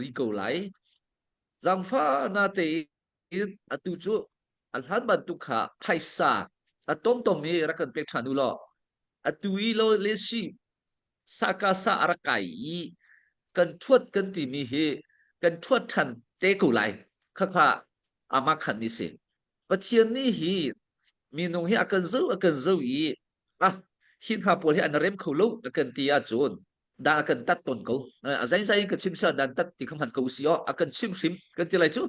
umri ko lai zangfa na te atu chu alhan ban tu kha phaisa atom tom me rakan pek thanu lo atui lo le si sakasa arakai kan thuat kan ti mi hi kan thuat than te ko lai kha kha ama khan mi se pathian ni hi mi nong hi akan zo yi hin ha pol hi an rem kholo akan ti a chon da akan tat ton ko zain zain ka chim sa dan tat ti kham han ko si o akan chim sim kan ti lai chu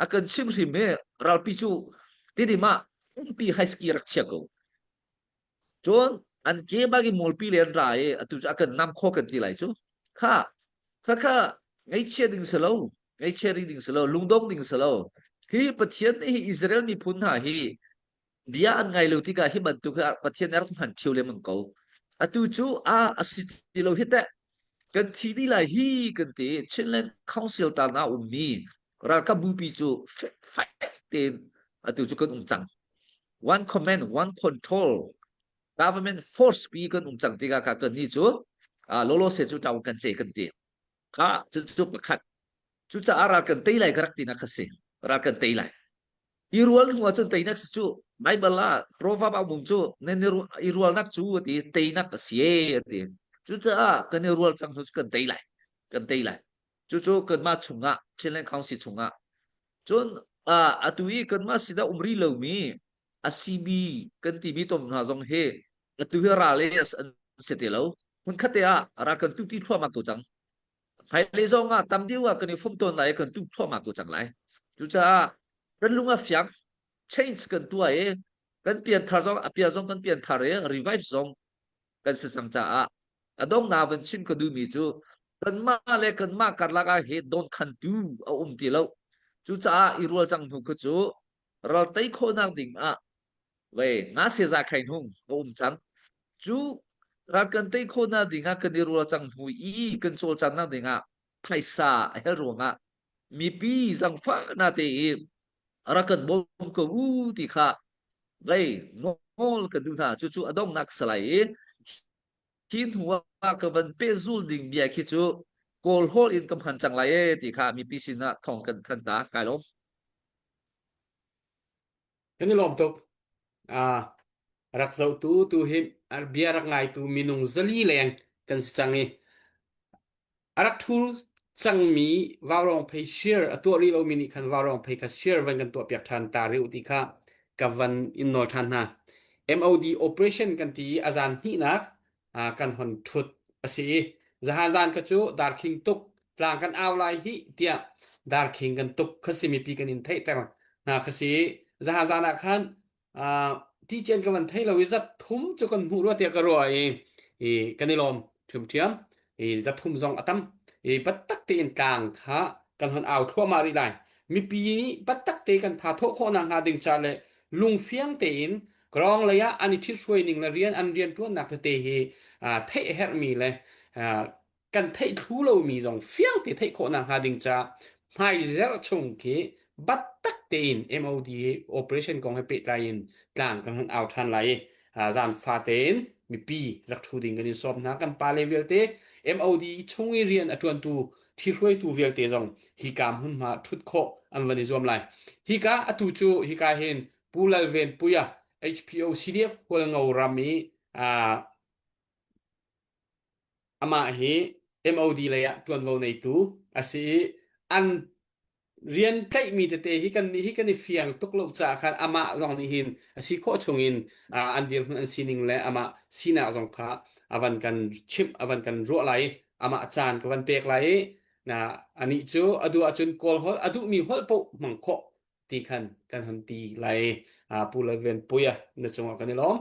akan chim sim me ral pi chu ti di ma pi high ski rak chia ko chon an ke ba gi mol pi len ra e atu akan nam kho kan ti lai chu kha kha ngai chia ding selo ngai chia ding selo lungdong ding selo hi pathian hi Israel ni phun ha hi dia an ngai lo ti ka hi ban tu ka pathian ar han thiu le man ko atu chu asiti lo hita kan thi di la hi kan te chinlen council ta na mi ra ka bu pi chu fai ten atu chu kan chang one command one control government force pi kan chang ti ka kan ni chu lolo se chu taw kan che kan ti ka chu pakhat chu cha ara kan te lai karak ti na khase ra kan te lai irual huwa chen te nak chu bible la proverb mung chu ne irual nak chu ti te nak sie ti chu cha kan irual chang chu kan te lai chu kan ma chunga chelen khangsi chunga chon atui kan ma sida umri lo mi asibi kan ti bi tom na jong he atui ra le se te lo hun khate ra kan tu ti thwa ma ko chang hai le zong tam diwa kan phum ton lai kan tu thwa ma ko chang lai chu cha kan lunga fyang change kan tu ai kan pian thar zong apia zong kan pian thar revive zong kan se sang cha adong na ban chin ko du mi chu kan ma le kan ma kar la ga he don khan tu ti lo chu cha irul chang thu ko chu ral tai kho nang ding we nga se za khain hung chang chu ra kan tai kho na ding kan irul chang hu kan chol chan na ding phaisa hel ro nga mi pi zang fa na te ra kan bom ko ti kha le ngol kan du na chu adong nak salai kin huwa ka van pe zul ding bia ki chu kol hol in kam han chang lai ti kha mi pi sin na thong kan kan ta kai lo Ini lom tok rak zau tu him biar rak ngai tu minung zali leng kan changi arak thu chang mi warong phe share atu ri lo mini khan warong phe ka share van kan to pyak than ta ri uti kha kavan in nol than na MOD operation kan ti azan hi na kan hon thut asi zahazan ka chu dar king tuk tlang kan aw lai hi tia dar king kan tuk khasimi pi kan in thai ta na khasi zahazan khan ti chen kan thai lo izat thum chu kan hu ro tia ka ro kan ilom thum thiam za thum zong atam bắt tắc tiền càng khá cần hơn ảo thua mà đi lại mi pi bắt tắc tiền cần thả thô khó nàng hà đình trả lệ lung phiang tiền grong lấy á anh thích xuôi ninh là riêng riêng tuốt nạc thế hi thấy hết mi lệ cần thấy thú lâu mi dòng phiang thì thấy khó nàng hà đình trả hai giờ chung kế bắt tắc tiền MOD operation công hay bị lại càng cần hơn ảo than lại dàn pha tiền mi pi rắc thu đình cái shop na cần pa level te MOD chung rian atuan tu thi roi tu vel te jong hi kam hun ma thut kho an vani zom lai hi ka atu chu hi ka hen pulal ven puya HPO CDF hol ngau rami ama hi MOD la ya tuan lo nei tu asi an rian kai mi te hi kan fiang tuk lo cha khan ama jong ni hin asi kho chungin an dir hun an sining le ama sina jong kha avan kan chip avan kan ro lai ama chan ka van pek lai na ani chu adu achun kol hol adu mi hol po mang kho ti khan kan han ti lai pula ven puya na chunga kan lom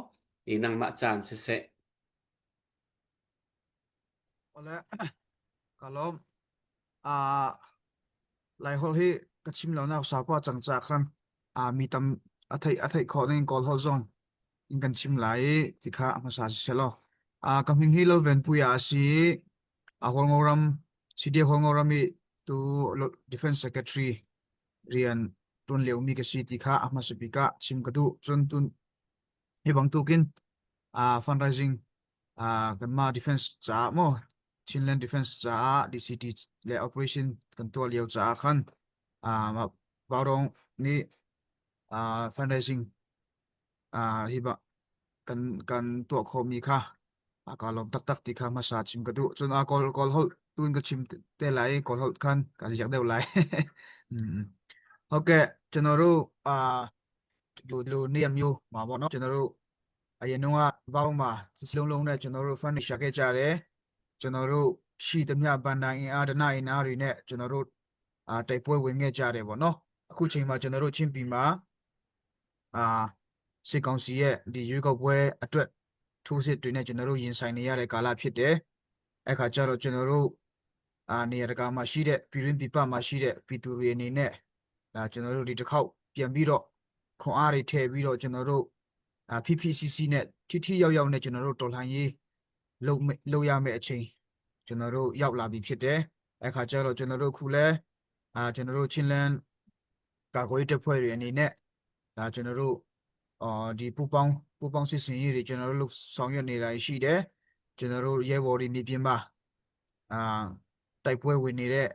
nang ma chan se ola kalom lai hol hi kachim lo na sa kwa chang cha khan mi tam athai kho ning kol hol zong in kan chim lai ti kha ma sa se lo kaming hi lo ven puya si hol ngoram CDF hol ngorami tu defense secretary rian tun leu mi ka si ti kha ma se pi ka chim ka du chun tun he bang tu kin fundraising kan ma defense cha mo Chinland Defense จ้า DCT และ Operation กันตัวเลียวจ้าคันมาบาวรองนี่fundraising ฮิบะกันตัวโคมีค่ะกาลมตักที่ค่ะมาสาชิมกันดูจนกอลฮอลตุนก็ชิมเตไหลกอลฮอลกันก็จะอยากเดาไหลอืมโอเคจนรู้ดูเนียมอยู่มาบอกเนาะจนรู้อายันว่าบ้ามาสิลงเนี่ยจนรู้ฟันนิชาเกจาร์จนรู้ชีตมียบันดาอินอาดนาอินอารีเนี่ยจนรู้ไต่ป่วยเวงเงจาร์บอกเนาะคู่ชิงมาจนรู้ชิมปีมาစစ်ကောင်စီရဲ့ဒီရွေးကောက်ပွဲအတွက်ထိုးစစ်တွေနဲ့ကျွန်တော်တို့ရင်ဆိုင်နေရတဲ့ကာလဖြစ်တယ်။အခါကျတော့ကျွန်တော်တို့နေရာတကာမှာရှိတဲ့ပြည်တွင်းပြည်ပမှာရှိတဲ့ပြည်သူတွေအနေနဲ့ကျွန်တော်တို့ဒီတစ်ခေါက်ပြန်ပြီးတော့ခွန်အားတွေထည့်ပြီးတော့ကျွန်တော်တို့PPCC နဲ့ထိရောက်နဲ့ကျွန်တော်တို့တော်လှန်ရေးလုပ်ရမယ့်အချိန်ကျွန်တော်တို့ရောက်လာပြီဖြစ်တယ်။အခါကျတော့ကျွန်တော်တို့ခုလဲကျွန်တော်တို့ချင်းလန်းကာကွယ်တပ်ဖွဲ့တွေအနေနဲ့ကျွန်တော်တို့ဒီပူပေါင်းစစ်စင်ရေးတွေကျွန်တော်တို့လုပ်ဆောင်ရွက်နေတာရှိတယ်ကျွန်တော်တို့ရဲဘော်တွေမြေပြင်မှာတိုက်ပွဲဝင်နေတဲ့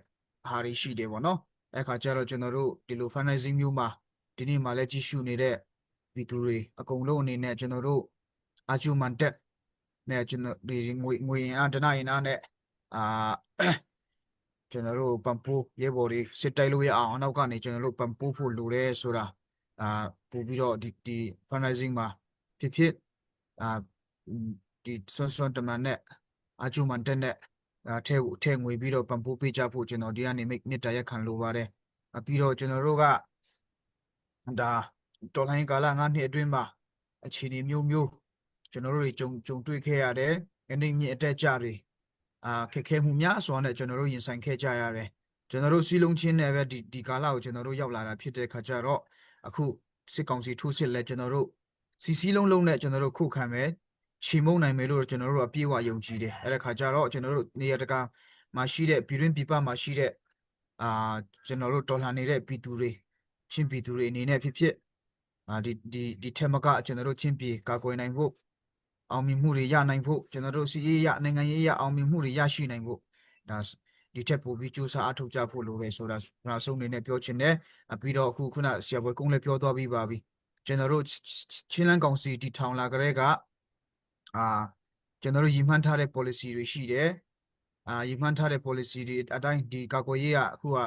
ဟာတွေရှိတယ်ပေါ့နော်အဲ့ခါကျတော့ကျွန်တော်တို့ဒီလို fundraising မျိုးမှာဒီနေ့မှလည်းကြည့်ရှုနေတဲ့ဒီသူတွေအကုန်လုံးအနေနဲ့ကျွန်တော်တို့အာချူမန်တက်နဲ့ကျွန်တော်ဒီငွေဒနာရင်နဲ့ကျွန်တော်တို့ပန်ပိုးရဲဘော်တွေစစ်တိုက်လို့ရအောင်နောက်ကနေကျွန်တော်တို့ပန်ပိုးဖို့လိုတယ်ဆိုတာပို့ပြီးတော့ဒီ fundraising မှာဖြစ်ဒီစွန်တမန်နဲ့အာချူမန်တက်နဲ့ထဲငွေပြီးတော့ပန်ပိုးပေးကြဖို့ကျွန်တော်ဒီကနေမြစ်တာရက်ခံလိုပါတယ်ပြီးတော့ကျွန်တော်တို့ကဒါတော်လိုင်းကာလ9နှစ်အတွင်းမှာအခြေအနေမျိုးကျွန်တော်တို့တွေကြုံတွေ့ခဲ့ရတယ်အနေမြင့်အတက်ကြတွေခက်ခဲမှုများစွာနဲ့ကျွန်တော်တို့ရင်ဆိုင်ခဲ့ကြရတယ်ကျွန်တော်တို့စီးလုံးချင်းနဲ့ပဲဒီကာလကိုကျွန်တော်တို့ရောက်လာတာဖြစ်တဲ့ခါကျတော့အခုစစ်ကောင်စီထိုးစစ်လဲကျွန်တော်တို့စီလုံးနဲ့ကျွန်တော်တို့ခုခံမယ်ချီမုံနိုင်မယ်လို့ကျွန်တော်တို့အပြည့်အဝယုံကြည်တယ်အဲ့ဒါခါကျတော့ကျွန်တော်တို့နေရာတကာမှာရှိတဲ့ပြည်တွင်းပြည်ပမှာရှိတဲ့ကျွန်တော်တို့တော်လှန်နေတဲ့ပြည်သူတွေချင်းပြည်သူတွေအနေနဲ့ဖြစ်ဒီထက်မကကျွန်တော်တို့ချင်းပြည်ကာကွယ်နိုင်ဖို့အောင်မြင်မှုတွေရနိုင်ဖို့ကျွန်တော်တို့စီရေးရနိုင်ငံရေးရအောင်မြင်မှုတွေရရှိနိုင်ဖို့ဒါဒီထက်ပိုပြီးစူးစမ်းအထောက်ကြဖို့လိုပဲဆိုတာနောက်ဆုံးအနေနဲ့ပြောချင်တယ်ပြီးတော့ခုနဆရာဘွယ်ကုန်းလည်းပြောသွားပြီးပါပြီကျွန်တော်တို့ချင်းလန်းကောင်စီတီထောင်လာကြတဲ့ကကျွန်တော်တို့ရည်မှန်းထားတဲ့ policy တွေရှိတယ်ရည်မှန်းထားတဲ့ policy တွေအတိုင်းဒီကာကွယ်ရေးကအခုက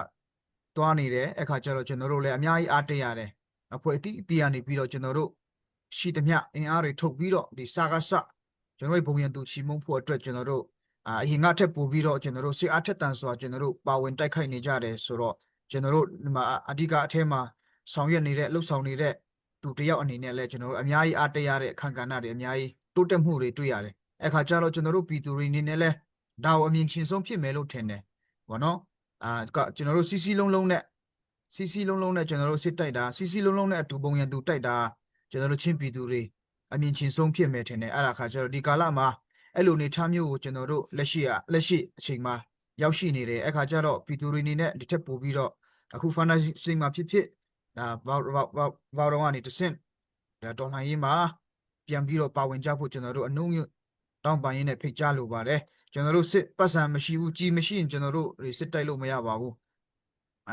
တွားနေတယ်အခါကျတော့ကျွန်တော်တို့လည်းအများကြီးအားတက်ရတယ်အဖွဲ့အစည်းကနေပြီးတော့ကျွန်တော်တို့ရှိသမျှအင်အားတွေထုတ်ပြီးတော့ဒီကျွန်တော်တို့ဘုံရန်သူချီမုံဖို့အတွက်ကျွန်တော်တို့အရင်ကထက်ပိုပြီးတော့ကျွန်တော်တို့စစ်အားထက်တန်စွာကျွန်တော်တို့ပါဝင်တိုက်ခိုက်နေကြတယ်ဆိုတော့ကျွန်တော်တို့ဒီမှာအဓိကအထက်မှာဆောင်ရွက်နေတဲ့လှုပ်ဆောင်နေတဲ့သူတယောက်အနေနဲ့လည်းကျွန်တော်တို့အများကြီးအားတက်ရတဲ့အခန့်ကဏ္ဍတွေအများကြီးတိုးတက်မှုတွေတွေ့ရတယ်အခါကျတော့ကျွန်တော်တို့ပြည်သူတွေအနေနဲ့လည်းဒါကိုအမြင်ချင်းဆုံးဖြစ်မယ်လို့ထင်တယ်ဘောနော်ကျွန်တော်တို့စီလုံးလုံးနဲ့ကျွန်တော်တို့စစ်တိုက်တာစီလုံးနဲ့အတူပုံရန်သူတိုက်တာကျွန်တော်တို့ချင်းပြည်သူတွေအမြင်ချင်းဆုံးဖြစ်မယ်ထင်တယ်အဲ့ဒါခါကျတော့ဒီကာလမှာအဲ့လိုနေထားမျိုးကိုကျွန်တော်တို့လက်ရှိအချိန်မှာရောက်ရှိနေတယ်အခါကျတော့ပြည်သူတွေအနေနဲ့ဒီထက်ပိုပြီးတော့အခု fundraising မှာဖြစ်ဒါဘောက်တော့ကနေတဆင့်ဒါတော်လှန်ရေးမှာပြန်ပြီးတော့ပါဝင်ကြဖို့ကျွန်တော်တို့အနှုံးတောင်းပန်ရင်းနဲ့ဖိတ်ကြားလိုပါတယ်ကျွန်တော်တို့စစ်ပတ်စံမရှိဘူးကြီးမရှိရင်ကျွန်တော်တို့စစ်တိုက်လို့မရပါဘူး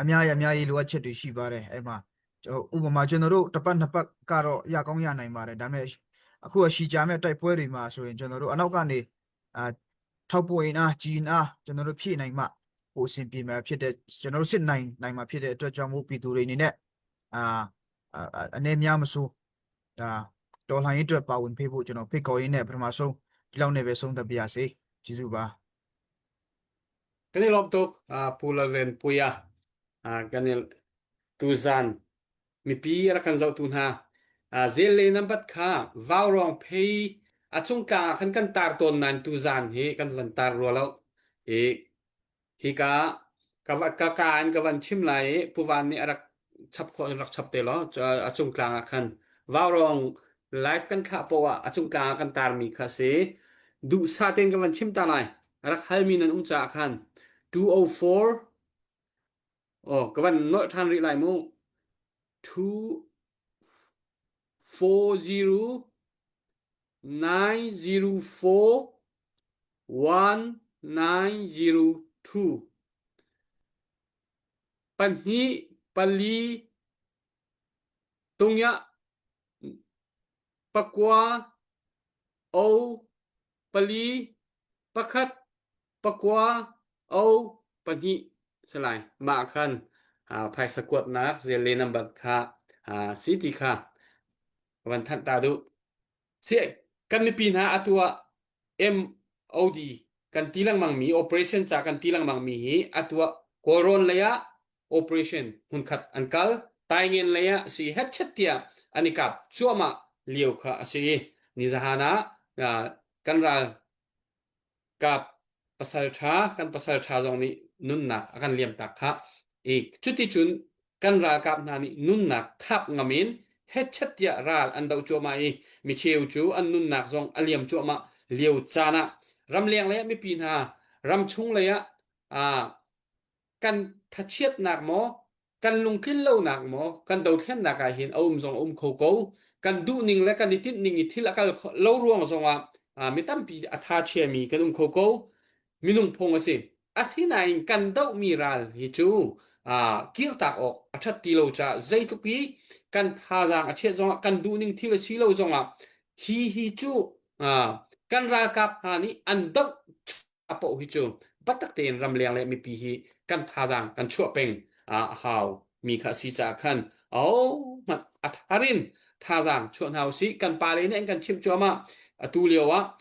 အများကြီးလိုအပ်ချက်တွေရှိပါတယ်အဲ့မှာဥပမာကျွန်တော်တို့တစ်ပတ်နှစ်ပတ်ကတော့ရကောင်းရနိုင်ပါတယ်ဒါပေမဲ့အခုရှီကြမဲ့တိုက်ပွဲတွေမှာဆိုရင်ကျွန်တော်တို့အနောက်ကနေထောက်ပို့ရင်ကြီးကျွန်တော်တို့ဖြည့်နိုင်မှပိုအဆင်ပြေမှာဖြစ်တဲ့ကျွန်တော်တို့စစ်နိုင်မှာဖြစ်တဲ့အတွက်ကြောင့်မို့ပြည်သူတွေအနေနဲ့အနေများမစိုးဒါတော်လှန်ရေးအတွက်ပါဝင်ဖေးဖို့ကျွန်တော်ဖိတ်ခေါ်ရင်းနဲ့ပထမဆုံးဒီလောက်နဲ့ပဲဆုံးသက်ပြရစေကျေးဇူးပါkanil lobtok pulaven puya kanil tuzan mi pi rakan zau tun ha zelle nambat kha vaurong phei achung ka kan tar ton nan tuzan he kan van tar ro lo hi ka kan ka van chim lai puwan ni arak chap kho rak chap te lo achung klang khan vaurong life kan kha powa achung ka kan tar mi kha se du sa ten ka van chim ta lai arak halmin an cha khan 204 ka van no than ri lai mu 240 904 902 Panhi Pali Tungya Pakwa O Pali Pakhat Pakwa O Panhi Salai Ma Khan Phai Sakwat Nak Zele Number Kha City Kha Van Than Ta Du Se Kan Mi Pin Ha Atua MOD Kan Tilang Mang Mi Operation Cha Kan Tilang Mang Mi Hi Atua Koron Laya Operation Hun Khat Ankal Taingen Laya Si Hatchatia Anikap Chuama Liu Kha Si Nizahana Kanral Kap Pasal Cha Kan Pasal Cha Zong Ni Nun Nak Akan Liam Tak Kha Chuti Chun Kanral Kap Nani Nun Nak Thap Ngamin Hatchatia Ral Andau Chuama Mi Cheu Chu An Nun Nak Zong Aliam Chuama Liu Chana Ram Liang Laya Mi Pin Ha Ram Chung Laya Kan Thachiat Nak Mo Kan Lungkin Lo Nak Mo Kan Dau Thian Nak Hin Zong Kho Ko Kan Du Ning Le Kan Nitit Ning Ithil Akal Lo Ruang Zonga Mitam Pi Atha Chia Mi Kan Kho Ko Minung Phong Ase Asinain Kan Dau Miral Hi Chu Kir Tak Ok Athat Ti Lo Cha Zai Tu Pi Kan Tha Jang Achet Zonga Kan Du Ning Thil Si Lo Zonga Hi Chu Kan Ra Kap Hani An Dau Apo Hi Chu Batak Ten Ram Liang Le Mi Pi Hi Kan Tha Jang Kan Chua Peng How Mi Kha Si Cha Khan Mat Atharin Tha Jang Chuan How Si Kan Pa Le Ne Kan Chim Choma Tu Liao Wa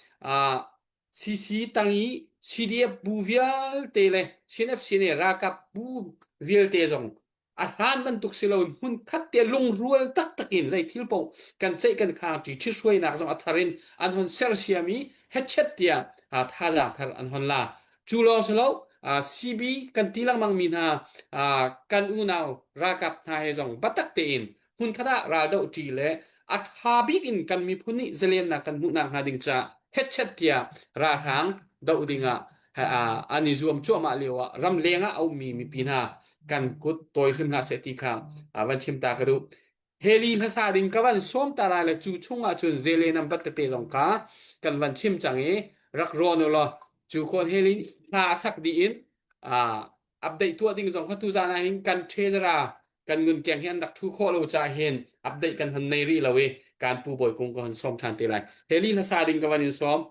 CC Tangi CDF Bu Vial Te Le CNF Sine Ra Kap Bu Vial Te Zong Han Man Tuk Silo Hun Khat Te Long Rual Tak Takin Zai Thilpo Kan Chai Kan Khang Ti Chisway Nak Zong Atharin An Hon Sel Siami Hetchet Tia Tha Jang Thar An Hon La Chu Lo Selo CB Kan Tilang Mang Min Ha Kan Unao Ra Kap Tha He Zong Batak Te In Hun Khada Ra Dau Ti Le Athabik In Kan Mi Phuni Zelen Na Kan Mu Na Ha Ding Cha Hetchet Tia Ra Hang Dau Dinga Ani Zuam Chuama Lewa Ram Lenga Au Mi Pin Ha Kan Kut Toy Hrim Na Seti Kham Van Chim Ta Kadu Heli Lasa Ding Kawan Som Tara Le Chu Chunga Chun Zelenam Bat Te Zong Ka Kan Van Chim Change Rak Ron Lo Chu Kon Heli La Sak Di In Update Tua Ding Zong Khatu Zana Hin Kan Trezara Kan Ngun Kyang Hian Dak Thu Kho Lo Cha Hen Update Kan Han Nei Ri Lawe Kan Pu Boy Kung Kon Som Than Te Lai Heli Lasa Ding Kawan In Som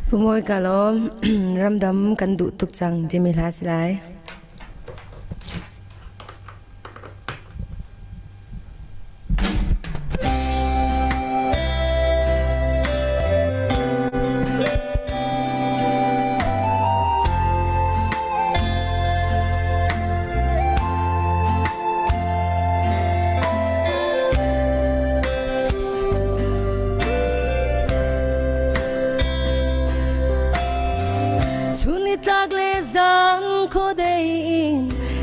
Pumoy Kalom Ramdam Kan Du Tuk Chang Jimmy Hasilai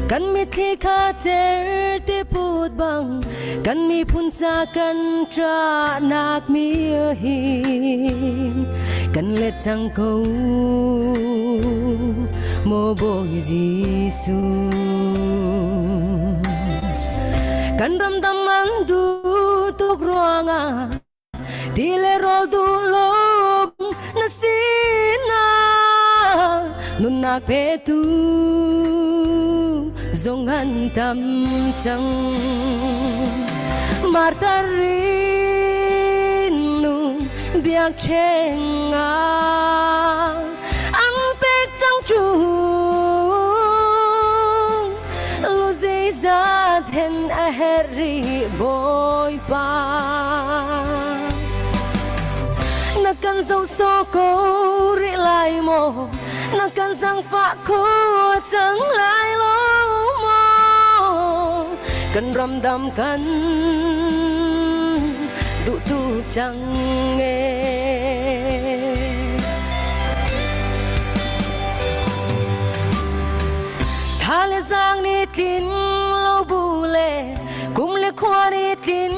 Kan mi thi kha cher te put bang kan mi phun cha kan tra nak mi hi kan le chang ko mo boy jisu kan dam dam man du tuk ruanga dile rol du lom na sina nun nak pe tu Zongan tam chang martarin nung biak chenga ang pek chang chu lu zai za then a heri boy pa na kan zo so ko ri lai mo na kan sang fa ko chang lai lo Kan ramdam kan Du tu chang nghe Tha le giang ni tin lo bu le Kum le khwa ni tin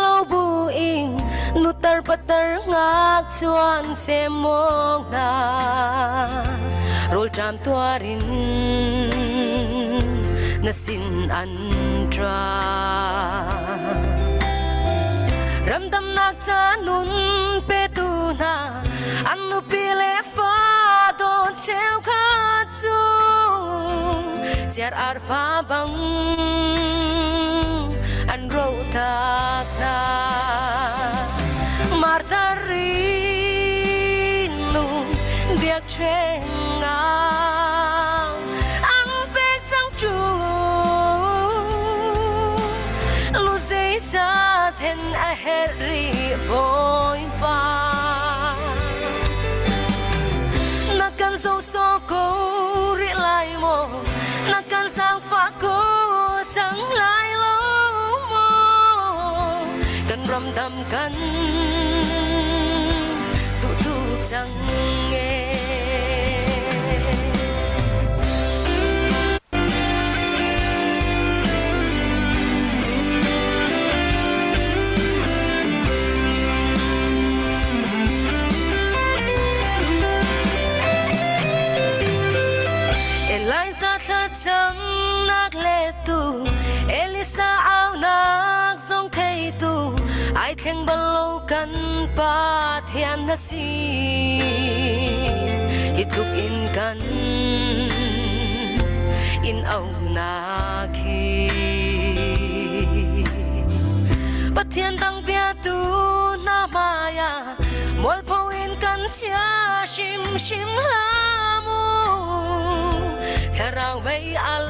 lo bu ing Nu tar patar ngak chuan se mok na Rol cham tuarin Nasin antra ramdam nak cha nun pe tu na an nu pi le fa don cheu kha chu jar ar fa bang an ro tak na martarin nu biak chen nga an pe chang chu lu zai sa then a heri boy pa nakan so ko ri lai mo nakan sang fa ko chang lai lo mo kan ram dam kan tu chang nghe Eliza tha chang nak le tu Elisa ao nak song thei tu ai theng ban lo kan pa thian na si hi thuk in kan in au na khi pathian dang bia tu na maya mol pho in kan chia shim shim la mu Karau bay al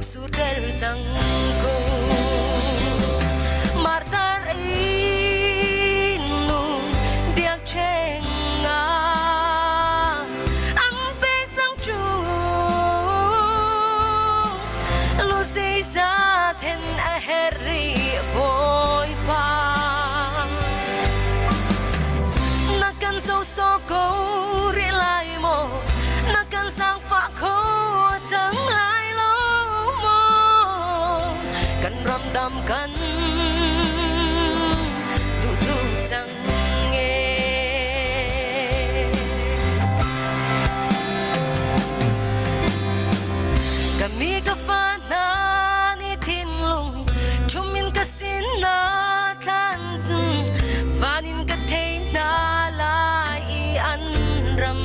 surter jangko martar inu biak chenga ang pe jang chu lu sei sa then a heri boy pa nakan so go ri lai mo nakan sang fa ko chang lai lo mo kan ram dam kan tu chang nghe kami ka fa na ni thin lung chumin ka sin na than vanin ka thei na lai an ram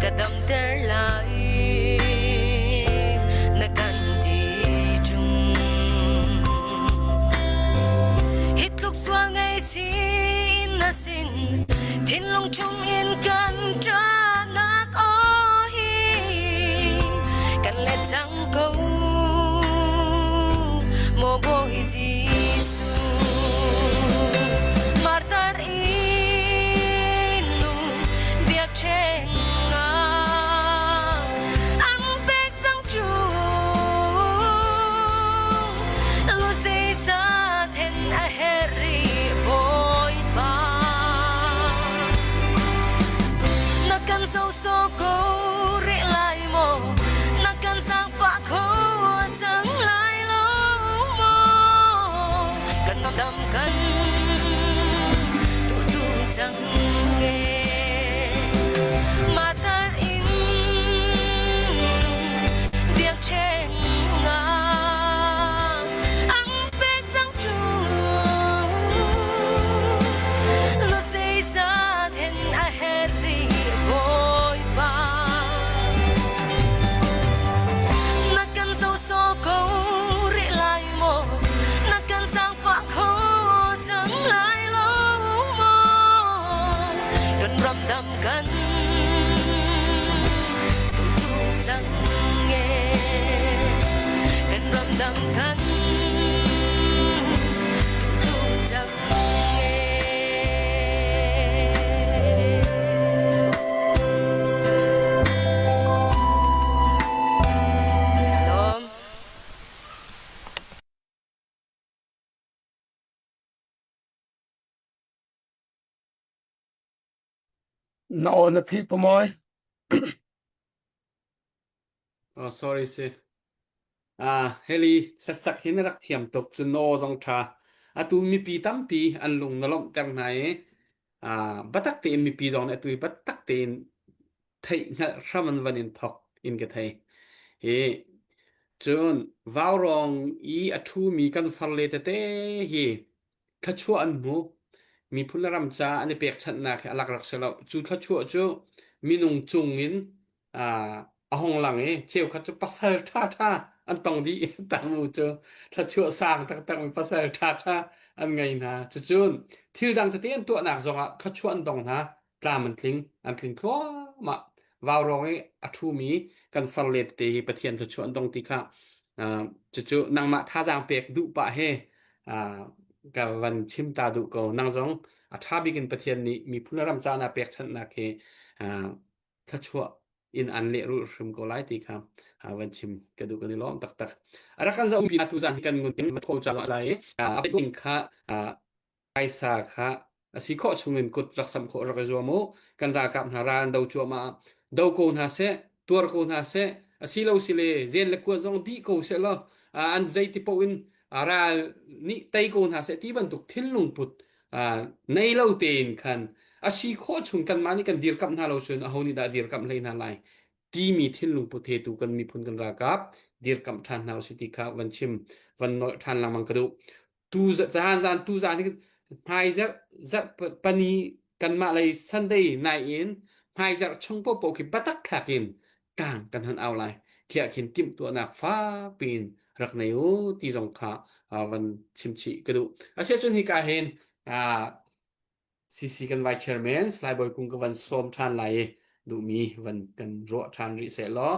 kadam ter lai na kan di chung hit luk swang ai chi na sin thin long chung in kan tra nak o hi kan let chang ko mo boy jisu martar inu biak cheng so ko ri lai mo nakan sang fa ko chang lai lo mo kan dam kan tu chang nghe matar in biak cheng nga ang pe chang chu lo sei sa then a heri boy pa nakan so ko ri lai mo nakan sang fa ko chang lai lo mo kan ram dam kan tu chang nghe kan ram dam kan tu chang nghe No, and the people, my. Oh, sorry, sir. Heli, lasak hin rak thiam tok chu no zong tha. Tu mi pi tam pi an lung na lom tang nai. Batak te mi pi zong tu batak te thei nga raman vanin thok in ke thei. He จนวาวรองอีอัทูมีกันฟัลเลตเตเฮทัชชัวอันมูมีพุลรำจาอันนี้เปียกชันนักอลักรักเสลจูทัชชัวจูมีนุงจุงอินอาหงหลังเชี่ยวเขาจะปัสเซลท่าอันตองดีต่างมูเจอทัชชัวสร้างตั้งมีปัสเซลท่าอันไงนะจุนที่ดังตะเตียนตัวหนักสองทัชชัวอันตองนะกลามันทิ้งอันทิ้งทั่วมาวาวรองอัทูมีกันฟัลเลตเตเปเทียนทัชชัวอันตองตีค่ะจู่ๆนางมาท่าจางเปียกดุปะเฮกับวันชิมตาดุก็นางจงถ้าบิกินประเทศนี้มีผู้นำจานาเปียกชันนาเคถ้าชัวอินอันเลรูชมก็ไล่ตีครับวันชิมกระดูกกันล้อมตักอะไรกันจะมีตุจานกันเงินมาโทรจางอะไรเป็นอินค่ะไอซาค่ะสิข้อชงเงินกดรักษาข้อรักจัวโมกันรากับหารานดาวจัวมาดาวโกนหาเสตัวโกนหาเสสิเลวสิเลเจนเล็กกว่าจงดีก็เสร็จแล้วอันใจที่พวินรานี่ไตโกนหาเสที่บรรทุกทิ้งลงพุดในเล่าเตียนคันสิข้อชงกันมานี่กันดีร์กับนาเราชนเอานี่ได้ดีร์กับเลยนาไลที่มีทิ้งลงพุดเฮตุกันมีพุนกันรากับดีร์กับทานนาสิติค่ะวันชิมวันน้อยทานลังมังกระดูตูจะหันจานตูจานนี่หายจะปนีกันมาเลยซันเดย์นายเอ็นหายจะช่องโปโปคิบัตักขากินกางกันหันเอาไรเขียขินติมตัวหนักฟ้าปีนรักในโอที่สงขาวันชิมชิกระดูเชื่อจนที่การเห็นซีกันไวเชอร์แมนสไลบอยกุงกับวันส้มทานไหลดูมีวันกันรัวทานริเซลล้อ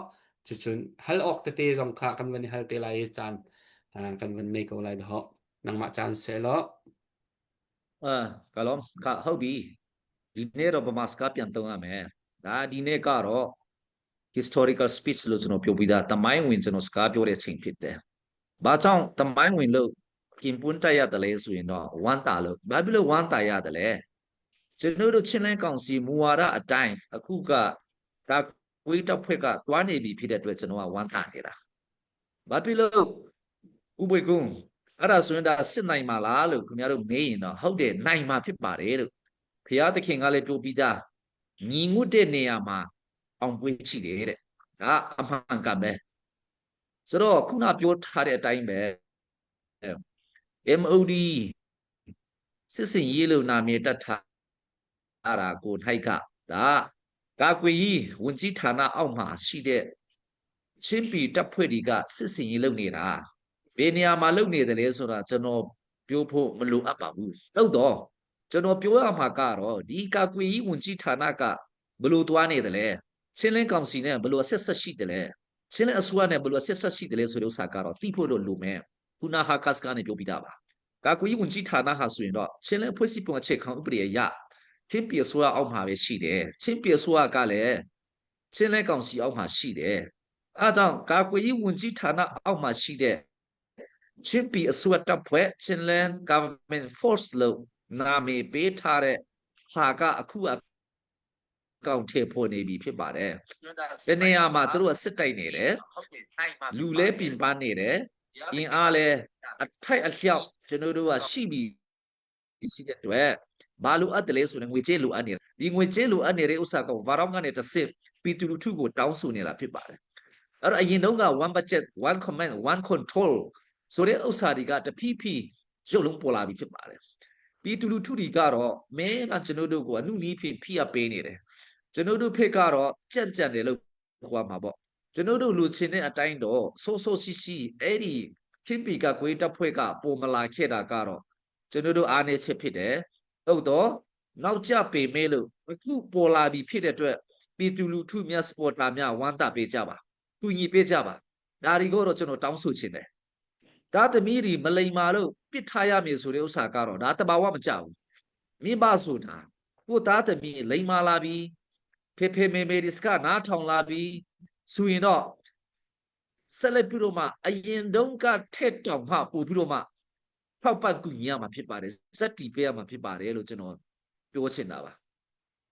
จนฮัลออกเตะสงขากันวันฮัลเตไลจานกันวันในก็ไลดอกนังมาจานเซลล้อกะล้อมกะဟုတ်ပြီဒီနေ့တော့ဗမာစကားပြန်သုံးရမယ်ဒါဒီနေ့ကတော့ historical speech လို့ကျွန်တော်ပြောပြီးသားတမိုင်းဝင်ကျွန်တော်စကားပြောတဲ့အချိန်ဖြစ်တယ်။ဘာကြောင့်တမိုင်းဝင်လို့ခင်ပွန်းတက်ရတယ်လဲဆိုရင်တော့ဝမ်းတာလို့ဘာဖြစ်လို့ဝမ်းတာရတယ်လဲကျွန်တော်တို့ချင်းလန်းကောင်စီမူဝါဒအတိုင်းအခုကဒါကွေးတပ်ဖွဲ့ကတွားနေပြီဖြစ်တဲ့အတွက်ကျွန်တော်ကဝမ်းတာနေတာ။ဘာဖြစ်လို့ဥပွေကုန်းအဲ့ဒါဆိုရင်ဒါစစ်နိုင်မှာလားလို့ခင်ဗျားတို့မေးရင်တော့ဟုတ်တယ်နိုင်မှာဖြစ်ပါတယ်လို့ဖျားသခင်ကလည်းပြောပြီးသားညီငွတ်တဲ့နေရာမှာအောင်ပွေးချိတယ်တဲ့ဒါအမှန်ကန်ပဲဆိုတော့ခုနပြောထားတဲ့အတိုင်းပဲ MOD စစ်စင်ရေးလို့နာမည်တက်ထားတာကိုထိုက်ကဒါကာကွယ်ရေးဝန်ကြီးဌာနအောက်မှာရှိတဲ့ချင်းပြည်တပ်ဖွဲ့တွေကစစ်စင်ရေးလုပ်နေတာဘယ်နေရာမှာလုပ်နေတယ်လဲဆိုတာကျွန်တော်ပြောဖို့မလိုအပ်ပါဘူးဟုတ်တော့ကျွန်တော်ပြောရမှာကတော့ဒီကာကွယ်ရေးဝန်ကြီးဌာနကဘယ်လိုတွားနေတယ်လဲချင်းလင်းကောင်စီနဲ့ဘယ်လိုဆက်ဆက်ရှိတယ်လဲချင်းလင်းအစိုးရနဲ့ဘယ်လိုဆက်ဆက်ရှိတယ်လဲဆိုတဲ့ဥစ္စာကတော့သိဖို့တော့လိုမယ်ခုနဟာကတ်ကနေပြောပြတာပါကာကွယ်ရေးဝန်ကြီးဌာနဟာဆိုရင်တော့ချင်းလင်းဖွဲ့စည်းပုံအခြေခံဥပဒေအရချင်းပြည်အစိုးရအောက်မှာပဲရှိတယ်ချင်းပြည်အစိုးရကလည်းချင်းလင်းကောင်စီအောက်မှာရှိတယ်အဲကြောင့်ကာကွယ်ရေးဝန်ကြီးဌာနအောက်မှာရှိတဲ့ချင်းပြည်အစိုးရတပ်ဖွဲ့ချင်းလင်း government force လို့နာမည်ပေးထားတဲ့ဟာကအခုကောင်ထည့်ဖို့နေပြီဖြစ်ပါတယ်။ဒီနေရာမှာသူတို့ကစစ်တိုက်နေတယ်။လူလဲပြင်ပန်းနေတယ်။အင်အားလဲအထိုက်အလျောက်ကျွန်တော်တို့ကရှိပြီးရှိတဲ့အတွက်ဘာလို့အပ်တယ်လဲဆိုရင်ငွေကြေးလိုအပ်နေတယ်။ဒီငွေကြေးလိုအပ်နေတဲ့ဥစ္စာကဘာတော့ကနေတစ်စစ်ပြည်သူလူထုကိုတောင်းဆိုနေတာဖြစ်ပါတယ်။အဲ့တော့အရင်တုန်းက one budget one command one control ဆိုတဲ့ဥစ္စာတွေကတဖြည်းဖြည်းရုပ်လုံးပေါ်လာပြီဖြစ်ပါတယ်။ပြည်သူလူထုတွေကတော့မင်းကကျွန်တော်တို့ကအနုနည်းဖြင့်ဖိအားပေးနေတယ်ကျွန်တော်တို့ဖိကတော့ကြက်တယ်လို့ခေါ်မှာပေါ့ကျွန်တော်တို့လူချင်းတဲ့အတိုင်းတော့ဆိုးဆိုးရှိရှိအဲ့ဒီချင်းပီကကွေးတပ်ဖွဲ့ကပုံမလာခဲ့တာကတော့ကျွန်တော်တို့အားနေချက်ဖြစ်တယ်ဟုတ်တော့နောက်ကျပေမဲ့လို့အခုပေါ်လာပြီးဖြစ်တဲ့အတွက်ပြည်သူလူထုများစပေါ်တာများဝမ်းသာပေးကြပါကူညီပေးကြပါဒါတွေကတော့ကျွန်တော်တောင်းဆိုချင်တယ်ဒါသမီးတွေမလိမ္မာလို့ပစ်ထားရမယ်ဆိုတဲ့ဥစ္စာကတော့ဒါတဘာဝမကြဘူးမိဘဆိုတာကိုသားသမီးလိမ္မာလာပြီးဖေဖေမေမေဒီစကနားထောင်လာပြီးဆိုရင်တော့ဆက်လက်ပြီးတော့မှအရင်တုန်းကထက်တောင်မှပို့ပြီးတော့မှဖောက်ပတ်ကူညီရမှာဖြစ်ပါတယ်ဇက်တီပေးရမှာဖြစ်ပါတယ်လို့ကျွန်တော်ပြောချင်တာပါ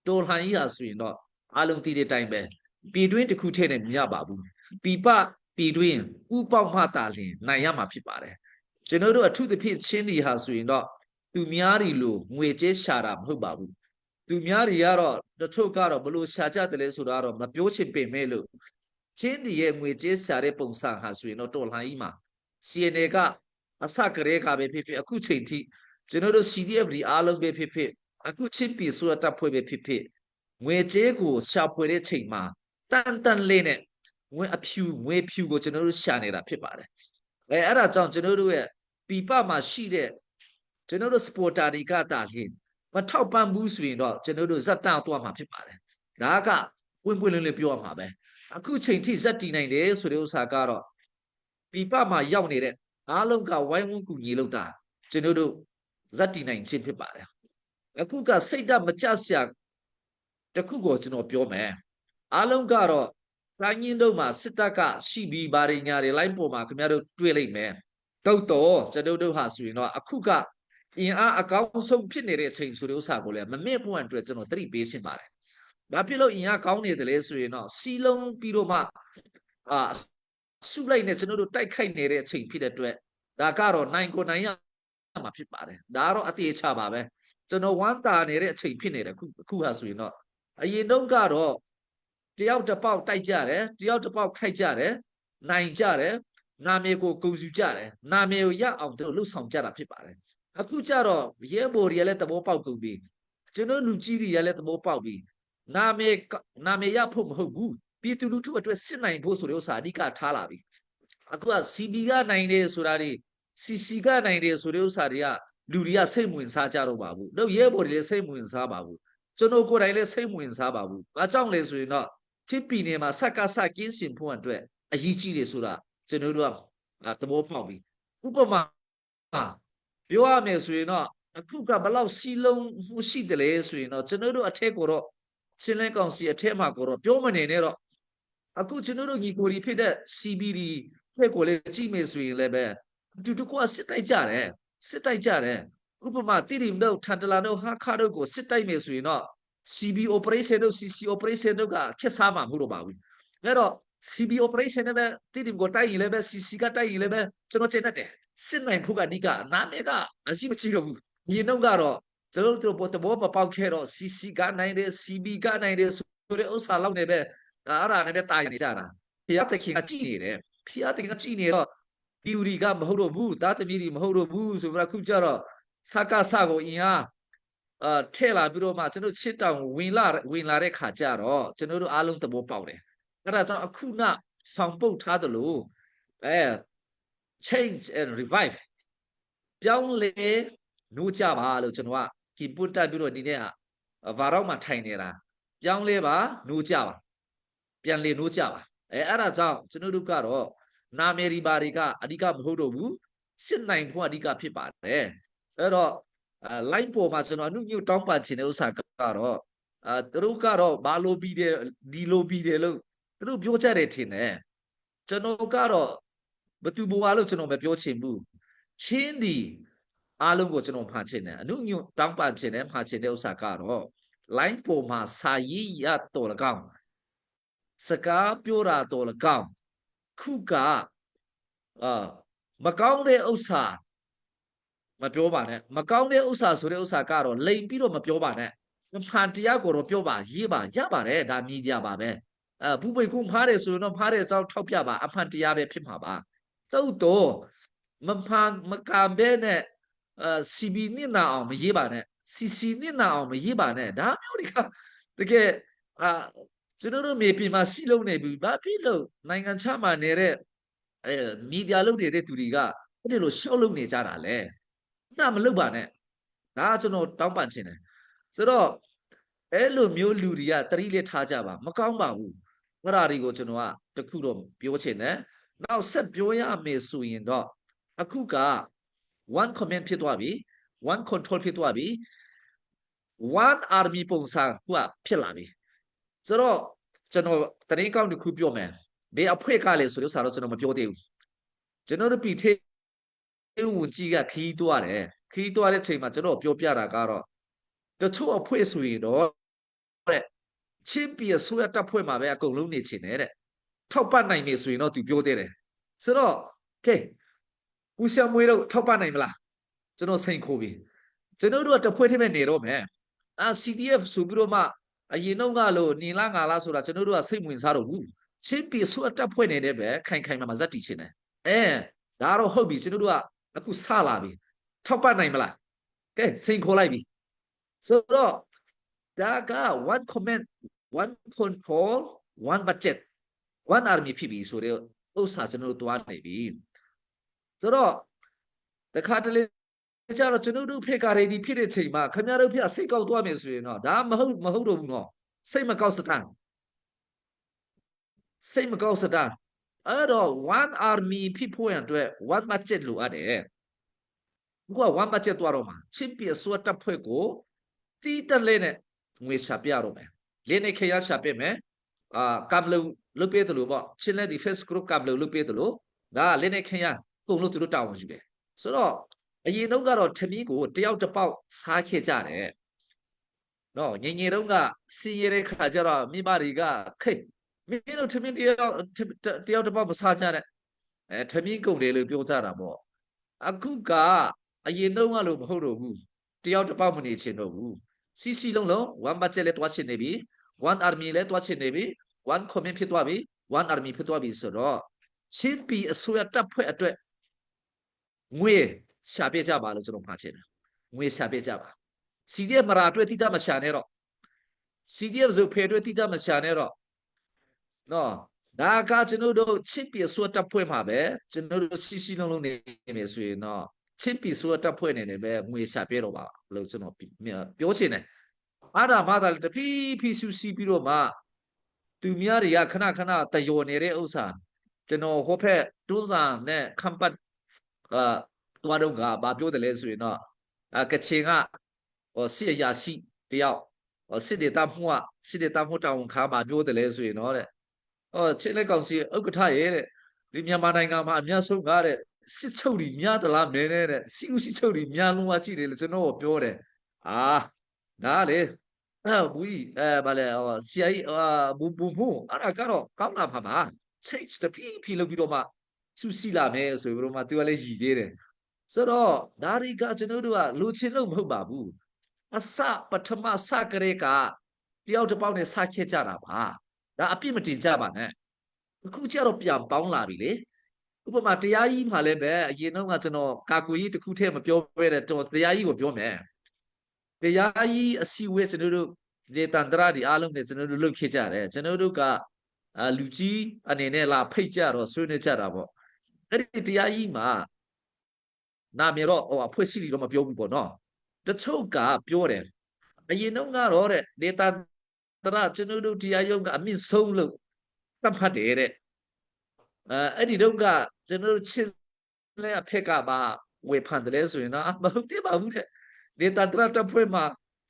တော်လှန်ရေးဟာဆိုရင်တော့အားလုံးသိတဲ့အတိုင်းပဲပြည်တွင်းတစ်ခုထဲနဲ့မရပါဘူးပြည်ပပြည်တွင်းဥပေါက်မှသာလျှင်နိုင်ရမှာဖြစ်ပါတယ်ကျွန်တော်တို့အထူးသဖြင့်ချင်းဒီဟာဆိုရင်တော့သူများတွေလိုငွေကြေးရှာတာမဟုတ်ပါဘူးသူများတွေကတော့တချို့ကတော့ဘလို့ရှာကြတယ်လဲဆိုတော့မပြောချင်ပေမဲ့လို့ ချင်းဒီရဲ့ငွေကြေးဆရာတဲ့ပုံစံဟာဆိုရင်တော့တော်လှန်ရေးမှာ CNA ကအစကတည်းကပဲဖြစ်ဖြစ်အခုချိန်ထိကျွန်တော်တို့ CDF ဒီအားလုံးပဲဖြစ်ဖြစ်အခုချင်းပြည်ဆိုတဲ့တပ်ဖွဲ့ပဲဖြစ်ဖြစ်ငွေကြေးကိုရှာဖွေတဲ့ချိန်မှာတန်လေးနဲ့ငွေဖြူကိုကျွန်တော်တို့ရှာနေတာဖြစ်ပါတယ်အဲ့ဒါကြောင့်ကျွန်တော်တို့ရဲ့ပြည်ပမှာရှိတဲ့ကျွန်တော်တို့ supporter တွေကတာလင်းမထောက်ပံ့ဘူးဆိုရင်တော့ကျွန်တော်တို့ဇက်တောက်သွားမှာဖြစ်ပါတယ်ဒါကပွင့်လင်းပြောရမှာပဲအခုချိန်ထိဇက်တီနိုင်တယ်ဆိုတဲ့ဥစ္စာကတော့ပြည်ပမှာရောက်နေတဲ့အားလုံးကဝိုင်းဝန်းကူညီလို့တာကျွန်တော်တို့ဇက်တီနိုင်ခြင်းဖြစ်ပါတယ်အခုကစိတ်ဓာတ်မကျစရာတခုကိုကျွန်တော်ပြောမယ်အားလုံးကတော့တိုင်းရင်းတို့မှာစစ်တပ်ကရှိပြီးဘာတွေညာတွေလိုင်းပေါ်မှာခင်ဗျားတို့တွေ့လိမ့်မယ်တော့ကျွန်တော်တို့ဟာဆိုရင်တော့အခုကအင်အားအကောင်းဆုံးဖြစ်နေတဲ့အချိန်ဆိုတဲ့ဥစ္စာကိုလည်းမမေ့ဖို့အတွက်ကျွန်တော်သတိပေးရှင်းပါတယ်ဘာဖြစ်လို့အင်အားကောင်းနေတယ်လဲဆိုရင်တော့စီလုံးပြီးတော့မှစုလိုက်နဲ့ကျွန်တော်တို့တိုက်ခိုက်နေတဲ့အချိန်ဖြစ်တဲ့အတွက်ဒါကတော့နိုင်ကိုနိုင်ရမှာဖြစ်ပါတယ်ဒါကတော့အသေးချပါပဲကျွန်တော်ဝမ်းတာနေတဲ့အချိန်ဖြစ်နေတယ်အခုဟာဆိုရင်တော့အရင်တုန်းကတော့တယောက်တစ်ပေါက်တိုက်ကြတယ်တယောက်တစ်ပေါက်ခိုက်ကြတယ်နိုင်ကြတယ်နာမည်ကိုဂုဏ်ယူကြတယ်နာမည်ကိုရအောင်တို့လှုပ်ဆောင်ကြတာဖြစ်ပါတယ်အခုကျတော့ရဲဘော်တွေကလည်းသဘောပေါက်ကုန်ပြီကျွန်တော်လူကြီးတွေကလည်းသဘောပေါက်ပြီနာမည်ရဖို့မဟုတ်ဘူးပြည်သူလူထုအတွက်စစ်နိုင်ဖို့ဆိုတဲ့ဥစ္စာအဓိကထားလာပြီအခုက CB ကနိုင်တယ်ဆိုတာတွေ CC ကနိုင်တယ်ဆိုတဲ့ဥစ္စာတွေကလူတွေကစိတ်ဝင်စားကြတော့ပါဘူးတော့ရဲဘော်တွေလည်းစိတ်ဝင်စားပါဘူးကျွန်တော်ကိုယ်တိုင်လည်းစိတ်ဝင်စားပါဘူးဘာကြောင့်လဲဆိုရင်တော့ချင်းပြည်နယ်မှာစက်ကကင်းစင်ဖို့အတွက်အရေးကြီးတယ်ဆိုတာကျွန်တော်တို့ကသဘောပေါက်ပြီဥပမာပြောရမယ်ဆိုရင်တော့အခုကဘလောက်စီလုံးမှုရှိတယ်လဲဆိုရင်တော့ကျွန်တော်တို့အထက်ကိုတော့ရှင်းလင်းကောင်စီအထက်မှာကိုတော့ပြောမနေနဲ့တော့အခုကျွန်တော်တို့ညီကိုဒီဖြစ်တဲ့ CBD ဖက်ကိုလည်းကြည့်မယ်ဆိုရင်လည်းပဲတူတကွာစစ်တိုက်ကြတယ်ဥပမာတိရိမတို့ထန်တလာတို့ဟာခါတို့ကိုစစ်တိုက်မယ်ဆိုရင်တော့ CB operation တို့ CC operation တို့ကခက်စားမှာမဟုတ်တော့ပါဘူးအဲ့တော့ CB operation နဲ့ပဲတိရိမကိုတိုက်ရင်လည်းပဲ CC ကတိုက်ရင်လည်းပဲကျွန်တော်ကျင်တတ်တယ်စစ်နိုင်ဖို့ကအဓိကနာမည်ကမရှိတော့ဘူးဒီနှုတ်ကတော့ကျွန်တော်တို့ပေါ်တဘောမပေါက်ခဲ့တော့ CC ကနိုင်တယ် CB ကနိုင်တယ်ဆိုတဲ့ဥစ္စာလောက်နေပဲအဲ့ဒါနဲ့ပဲတာနေကြတာဖျားတခင်ကကြည်နေတယ်ဖျားတခင်ကကြည်နေတော့ဒီလူတွေကမဟုတ်တော့ဘူးသားသမီးတွေမဟုတ်တော့ဘူးဆိုတော့ခုကျတော့စကားကိုအင်အားထဲလာပြီးတော့မှကျွန်တော်ချစ်တောင်ဝင်လာတဲ့ခါကျတော့ကျွန်တော်တို့အားလုံးသဘောပေါက်တယ်အဲ့ဒါကြောင့်အခုနဆောင်ပုတ်ထားသလိုchange and revive ပြောင်းလဲနိုးကြပါလို့ကျွန်တော်ကဒီပုတ်တက်ပြီးတော့ဒီနေ့ဗာတော့မှထိုင်နေတာပြောင်းလဲပါနိုးကြပါပြန်လေနိုးကြပါအဲ့ဒါကြောင့်ကျွန်တော်တို့ကတော့နာမည်ဒီပါတွေကအဓိကမဟုတ်တော့ဘူးစစ်နိုင်ဖို့အဓိကဖြစ်ပါတယ်အဲ့တော့line ပေါ်မှာကျွန်တော်အနုညွတ်တောင်းပန်ခြင်းတဲ့ဥစ္စာကတော့သူတို့ကတော့ဘာလို့ပြီးတယ်ဒီလိုပြီးတယ်လို့သူတို့ပြောကြတယ်ထင်တယ်ကျွန်တော်ကတော့ဘသူဘွားလို့ကျွန်တော်မပြောချင်ဘူးချင်းဒီအားလုံးကိုကျွန်တော်ဖတ်ချင်တယ်အနုညွတ်တောင်းပန်ခြင်းနဲ့ဖတ်ချင်တဲ့ဥစ္စာကတော့ line ပေါ်မှာစာရေးရတော်၎င်းစကားပြောတာတော်၎င်းခုကမကောင်းတဲ့ဥစ္စာမပြောပါနဲ့မကောင်းတဲ့ဥစ္စာဆိုတဲ့ဥစ္စာကတော့လိန်ပြီးတော့မပြောပါနဲ့ဖန်တရားကိုတော့ပြောပါရေးပါရပါတယ်ဒါမြည်ကြပါပဲဘူးပိတ်ကူဖားတယ်ဆိုရင်တော့ဖားတဲ့အကြောင်းထောက်ပြပါအဖန်တရားပဲဖြစ်မှာပါတော့မဖန်မကံပဲနဲ့CB နစ်နာအောင်မရေးပါနဲ့ CC နစ်နာအောင်မရေးပါနဲ့ဒါမျိုးတွေကတကယ်ကျွန်တော်တို့မြေပြင်မှာစီလုံးနေပြီဘာဖြစ်လို့နိုင်ငံခြားမှာနေတဲ့မီဒီယာလုပ်နေတဲ့သူတွေကအဲ့ဒီလိုရှောက်လုပ်နေကြတာလဲဒါမလုပ်ပါနဲ့ဒါကျွန်တော်တောင်းပန်ချင်တယ်ဆိုတော့အဲ့လိုမျိုးလူတွေကတတိလက်ထားကြပါမကောင်းပါဘူးအဲ့ဒါတွေကိုကျွန်တော်ကတခုတော့ပြောချင်တယ်နောက်ဆက်ပြောရမယ်ဆိုရင်တော့အခုက one comment ဖြစ်သွားပြီ one control ဖြစ်သွားပြီ one army ပုံစံကဖြစ်လာပြီဆိုတော့ကျွန်တော်တရင်ကောင်းတစ်ခုပြောမယ်ဘယ်အဖွဲ့ကလဲဆိုတော့ကျွန်တော်မပြောသေးဘူးကျွန်တော်တို့ပြည်ထဲဝန်ကြီးကခီးသွားတယ်ခီးသွားတဲ့ချိန်မှာကျွန်တော်ပြောပြတာကတော့တချို့အဖွဲ့ဆိုရင်တော့တဲ့ချင်းပြည်ဆိုရတပ်ဖွဲ့မှာပဲအကုန်လုံးနေချင်တယ်တဲ့ထောက်ပံ့နိုင်မယ်ဆိုရင်တော့သူပြောသေးတယ်ဆိုတော့ကဲဦးစံမွေးတော့ထောက်ပံ့နိုင်မလားကျွန်တော်စိန်ခိုးပြီကျွန်တော်တို့ကတဖွဲ့ထဲပဲနေတော့မယ်CDF ဆိုပြီးတော့မှအရင်တော့ကလို့နေလားငါလားဆိုတာကျွန်တော်တို့ကစိတ်ဝင်စားတော့ဘူး ချင်းပြည်ဆိုအတက်ဖွဲ့နေတဲ့ပဲခိုင်ခိုင်မာမာဇက်တီချင်းတယ်ဒါတော့ဟုတ်ပြီကျွန်တော်တို့ကအခုစလာပြီထောက်ပတ်နိုင်မလားကဲစိန်ခေါ်လိုက်ပြီဆိုတော့ဒါက one comment one control one budget one army ဖြစ်ပြီဆိုတော့ဥစ္စာကျွန်တော်တို့တွားနေပြီဆိုတော့တခါတလေကျတော့ကျွန်တော်တို့ဖေကရီဒီဖြစ်တဲ့ချိန်မှာခင်ဗျားတို့ဖေစိတ်ကောက်သွားမယ်ဆိုရင်တော့ဒါမဟုတ်တော့ဘူးနော်စိတ်မကောက်စတန်စိတ်မကောက်စတန်အဲ့တော့ one army ဖြစ်ဖို့ရအတွက် one budget လိုအပ်တယ်ကိုက one budget တွားတော့မှာချင်းပြစွတ်တပ်ဖွဲ့ကိုတီးတက်လဲနဲ့ငွေရှာပြတော့မယ်လင်းနေခရရှာပြမယ်ကမ်လုပေးတယ်လို့ပေါ့ချင်းလဲဒီ face group ကမ်လုပေးတယ်လို့ဒါလင်းနေခရပုံလို့သူတို့တောင်းယူတယ်ဆိုတော့အရင်တော့ကတော့ထမင်းကိုတယောက်တစ်ပေါက်စားခဲ့ကြတယ်နော်ငငယ်တုန်းကစီရတဲ့ခါကျတော့မိဘတွေကခိတ်မင်းတို့ထမင်းတယောက်တစ်ပေါက်မစားကြနဲ့ထမင်းကုန်တယ်လို့ပြောကြတာပေါ့အခုကအရင်တော့ကလို့မဟုတ်တော့ဘူးတယောက်တစ်ပေါက်မနေချင်တော့ဘူးစီလုံး one budget လဲတွားချင်နေပြီ one army လဲတွားချင်နေပြီ one command ဖြစ်သွားပြီ one army ဖြစ်သွားပြီဆိုတော့ချင်းပြည်အစိုးရတပ်ဖွဲ့အတွက်ငွေရှာပြကြပါလို့ကျွန်တော်မှာချင်တယ်ငွေရှာပြကြပါ CDF မရာအတွက်တိတမရှာနဲ့တော့ CDF ဆိုဖေအတွက်တိတမရှာနဲ့တော့နော်ဒါကကျွန်တော်တို့ချစ်ပြည်ဆိုတပ်ဖွဲ့မှာပဲကျွန်တော်တို့စီလုံးနေမယ်ဆိုရင်တော့ချစ်ပြည်ဆိုတပ်ဖွဲ့နေတယ်ပဲငွေရှာပြတော့ပါလို့ကျွန်တော်ပြောချင်တယ်အားဒါမှသာတဖြည်းဖြည်းဆူစီပြီးတော့မှသူများတွေကခဏတယောနေတဲ့ဥစ္စာကျွန်တော်ဟိုဖက်တွန်းစာနဲ့ခမ်ပတ်တွားတော့ကဘာပြောတယ်လဲဆိုရင်တော့ကချင်ကစစ်အရာရှိတယောက်စစ်ဒေသမှုတောင်ခါမှာပြောတယ်လဲဆိုရင်တော့တဲ့ချင်းလက်ကောင်စီဥက္ကဋ္ဌရဲ့တဲ့ဒီမြန်မာနိုင်ငံမှာအများဆုံးကားတဲ့စစ်ချုပ်တွေများသလားမင်းတဲ့စီဦးစစ်ချုပ်တွေများလုံးဝကြည့်တယ်လို့ကျွန်တော်ပြောတယ်ဒါလေဘူးဗာလေဆီအိဘူအဲ့ဒါကတော့ကောင်းလာပါပါချိတ်တပီးလုပ်ပြီးတော့မှစူးစီလာမယ်ဆိုပြီးတော့မှသူကလည်းရည်သေးတယ်ဆိုတော့ဒါတွေကကျွန်တော်တို့ကလိုချင်လို့မဟုတ်ပါဘူးပထမစကလေးကတယောက်တစ်ပေါက်နဲ့စခဲ့ကြတာပါဒါအပြစ်မတင်ကြပါနဲ့အခုကျတော့ပြန်ပေါင်းလာပြီလေဥပမာတရားကြီးမှာလည်းပဲအရင်တော့ကကျွန်တော်ကာကွယ်ရေးတစ်ခုတည်းမပြောပဲတဲ့တော်တရားကြီးကိုပြောမယ်တရားကြီးအစီအဝေးကျွန်တော်တို့ဒေသန္တရဒီအားလုံးနဲ့ကျွန်တော်တို့လုပ်ခဲ့ကြတယ်ကျွန်တော်တို့ကလူကြီးအနေနဲ့လာဖိတ်ကြတော့ဆွေးနွေးကြတာပေါ့အဲ့ဒီတရားကြီးမှာနာမည်တော့အဖွဲ့အစည်းတွေတော့မပြောဘူးပေါ့နော်တချို့ကပြောတယ်အရင်တော့ကတော့တဲ့ဒေသန္တရကျွန်တော်တို့တရားရုံးကအမြင့်ဆုံးလို့သတ်မှတ်တယ်တဲ့အဲ့ဒီတော့ကကျွန်တော်တို့ချင်းလဲအဖက်ကပါဝေဖန်တယ်ဆိုရင်တော့မဟုတ်သေးပါဘူးတဲ့ဒေသန္တရတပ်ဖွဲ့မှာ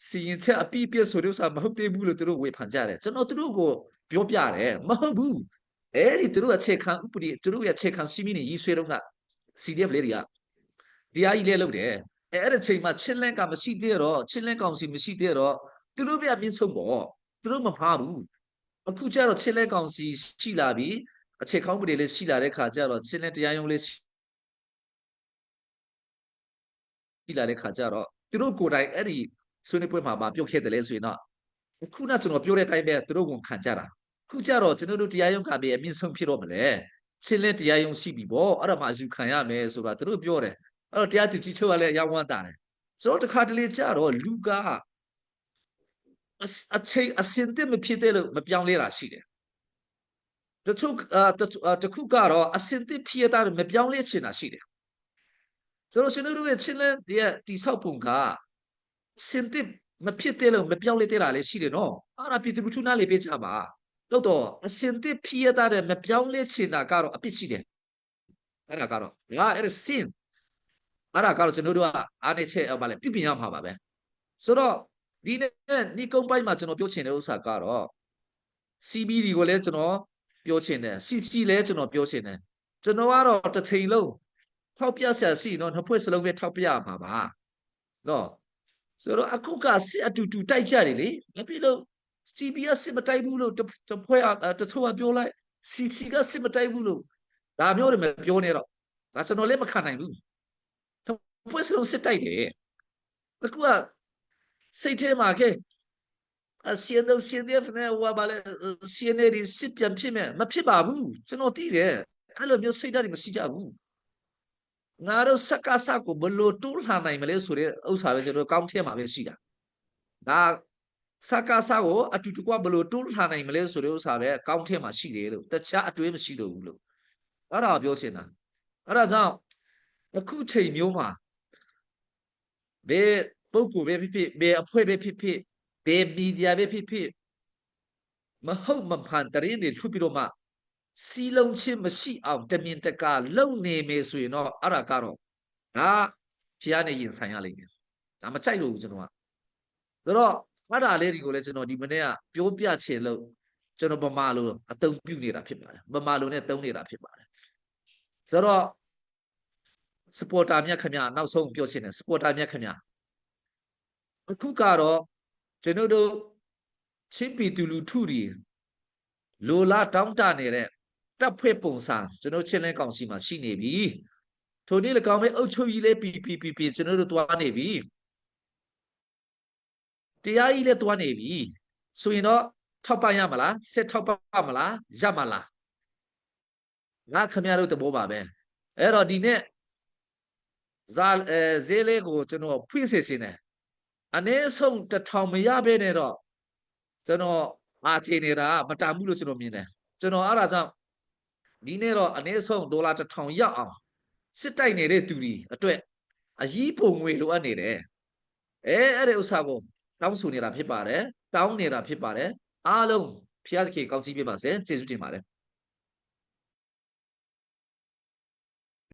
စီရင်ချက်အပြည့်ပြည့်ဆိုလို့ဆိုတာမဟုတ်သေးဘူးလို့သူတို့ဝေဖန်ကြတယ်ကျွန်တော်သူတို့ကိုပြောပြတယ်မဟုတ်ဘူးအဲ့ဒီသူတို့အခြေခံဥပဒေသူတို့ရဲ့အခြေခံစီမီနေရေးဆွဲတော့က CDF လေးတွေကတရားကြီးလဲလုပ်တယ်အဲ့ဒီချိန်မှာချင်းလန်းကမရှိသေးတော့ချင်းလန်းကောင်စီမရှိသေးတော့သူတို့ပြပြင်းဆုံးပေါ့သူတို့မဖားဘူးအခုကျတော့ချင်းလန်းကောင်စီရှိလာပြီအခြေခံဥပဒေလေးရှိလာတဲ့ခါကျတော့ချင်းလန်းတရားရုံးလေးရှိလာတဲ့ခါကျတော့သူတို့ကိုယ်တိုင်အဲ့ဒီဆွေးနွေးပွဲမှာပြုတ်ခဲ့တယ်လဲဆိုရင်တော့ခုနကျွန်တော်ပြောတဲ့အတိုင်းပဲသူတို့ဝန်ခံကြတာခုကျတော့ကျွန်တော်တို့တရားရုံးကပဲအမြင့်ဆုံးဖြစ်တော့မလဲချင်းလန်းတရားရုံးရှိပြီပေါ့အဲ့ဒါမှယူခံရမယ်ဆိုတာသူတို့ပြောတယ်အဲ့တော့တရားသူကြီးချုပ်ကလည်းရောက်ဝမ်းတာတယ်ဆိုတော့တခါတလေကျတော့လူကအချိန်အစင်တက်မဖြစ်တဲ့လို့မပြောင်းလဲတာရှိတယ်တချို့တခုကတော့အစင်တက်ဖြစ်တာမပြောင်းလဲချင်တာရှိတယ်ဆိုတော့ကျွန်တော်တို့ရဲ့ချင်းလန်းရဲ့တိဆောက်ပုံကစင်တက်မဖြစ်တဲ့လို့မပြောင်းလဲတဲ့တာလည်းရှိတယ်နော်အဲ့ဒါပြည်သူလူထုနားလေပေးကြပါတော့အစင်တက်ဖြစ်တာမပြောင်းလဲချင်တာကတော့အပြစ်ရှိတယ်အဲ့ဒါကတော့အဲ့ဒါစင်အဲ့ဒါကတော့ကျွန်တော်တို့ကအားနေချက်ဗာလဲပြပြရမှာပါပဲဆိုတော့ဒီနေ့ကုန်းပိုင်းမှာကျွန်တော်ပြောချင်တဲ့ဥစ္စာကတော့ CBD ကိုလည်းကျွန်တော်ပြောချင်တယ် CC လည်းကျွန်တော်ပြောချင်တယ်ကျွန်တော်ကတော့တစ်ချိန်လုံးထောက်ပြဆရာရှိနော်နှစ်ဖွဲ့စလုံးပဲထောက်ပြရမှာပါနော်ဆိုတော့အခုကစစ်အတူတူတိုက်ကြတယ်လေဘာဖြစ်လို့ CBS စစ်မတိုက်ဘူးလို့တဖွဲ့တချို့ကပြောလိုက် CC ကစစ်မတိုက်ဘူးလို့ဒါမျိုးတွေမပြောနဲ့တော့ဒါကျွန်တော်လည်းမခံနိုင်ဘူးဖွဲ့စလုံးစစ်တိုက်တယ်အခုကစိတ်ထဲမှာကဲ CNF နဲ့ဟိုကဘာလဲ CNA တွေစစ်ပြန်ဖြစ်မဲ့မဖြစ်ပါဘူးကျွန်တော်သိတယ်အဲ့လိုမျိုးစိတ်ဓာတ်တွေမရှိကြဘူးငါတို့စက္ကစကိုဘလို့တိုးလှန်နိုင်မလဲဆိုတဲ့ဥစ္စာပဲကျွန်တော်ကောင်းထဲမှာပဲရှိတာဒါစက္ကစကိုအတူတကွဘလို့တိုးလှန်နိုင်မလဲဆိုတဲ့ဥစ္စာပဲကောင်းထဲမှာရှိတယ်လို့တခြားအတွေးမရှိတော့ဘူးလို့အဲ့ဒါပြောချင်တာအဲ့ဒါကြောင့်အခုချိန်မျိုးမှာဘယ်ပုဂ္ဂိုလ်ပဲဖြစ်ဖြစ်ဘယ်အဖွဲ့ပဲဖြစ်ဖြစ်ဘယ်မီဒီယာပဲဖြစ်ဖြစ်မဟုတ်မမှန်တရင်တွေထွပြီးတော့မှစီလုံးချင်းမရှိအောင်တမင်တကာလုံနေမယ်ဆိုရင်တော့အဲ့ဒါကတော့ဒါဖျားနေရင်ဆိုင်ရလိမ့်မယ်ဒါမကြိုက်လို့ကျွန်တော်ကဆိုတော့အဲ့ဒါလေးတွေကိုလည်းကျွန်တော်ဒီမနေ့ကပြောပြချင်လို့ကျွန်တော်ဗမာလိုအသုံးပြုနေတာဖြစ်ပါတယ်ဗမာလိုနဲ့သုံးနေတာဖြစ်ပါတယ်ဆိုတော့စပေါ်တာမြတ်ခင်ဗျာနောက်ဆုံးပြောချင်တယ်စပေါ်တာမြတ်ခင်ဗျာအခုကတော့ကျွန်တော်တို့ချင်းပီတူလူထုတွေလိုလားတောင်းတနေတဲ့တပ်ဖွဲ့ပုံစံကျွန်တော်ချင်းလဲကောင်စီမှာရှိနေပြီထိုနည်း၎င်းပဲအုပ်ချုပ်ရေးလဲပီကျွန်တော်တို့တွားနေပြီတရားကြီးလဲတွားနေပြီဆိုရင်တော့ထောက်ပံ့ရမလားစစ်ထောက်ပံ့မလားရမလားငါခင်ဗျားတို့တဘောပါပဲအဲ့တော့ဒီနေ့ဇေးလေးကိုကျွန်တော်ဖွင့်စေနေတယ်အနည်းဆုံး1000မရဘဲနဲ့တော့ကျွန်တော်အားချေနေတာမတန်ဘူးလို့ကျွန်တော်မြင်တယ်ကျွန်တော်အဲ့ဒါကြောင့်ဒီနေ့တော့အနည်းဆုံးဒေါ်လာ1000ရအောင်စစ်တိုက်နေတဲ့သူတွေအတွက်အကြီးပုံငွေလိုအပ်နေတယ်အဲ့ဒီဥစ္စာကိုတောင်းဆိုနေတာဖြစ်ပါတယ်တောင်းနေတာဖြစ်ပါတယ်အားလုံးဖျားသခင်ကောင်းချီးပေးပါစေကျေးဇူးတင်ပါတယ်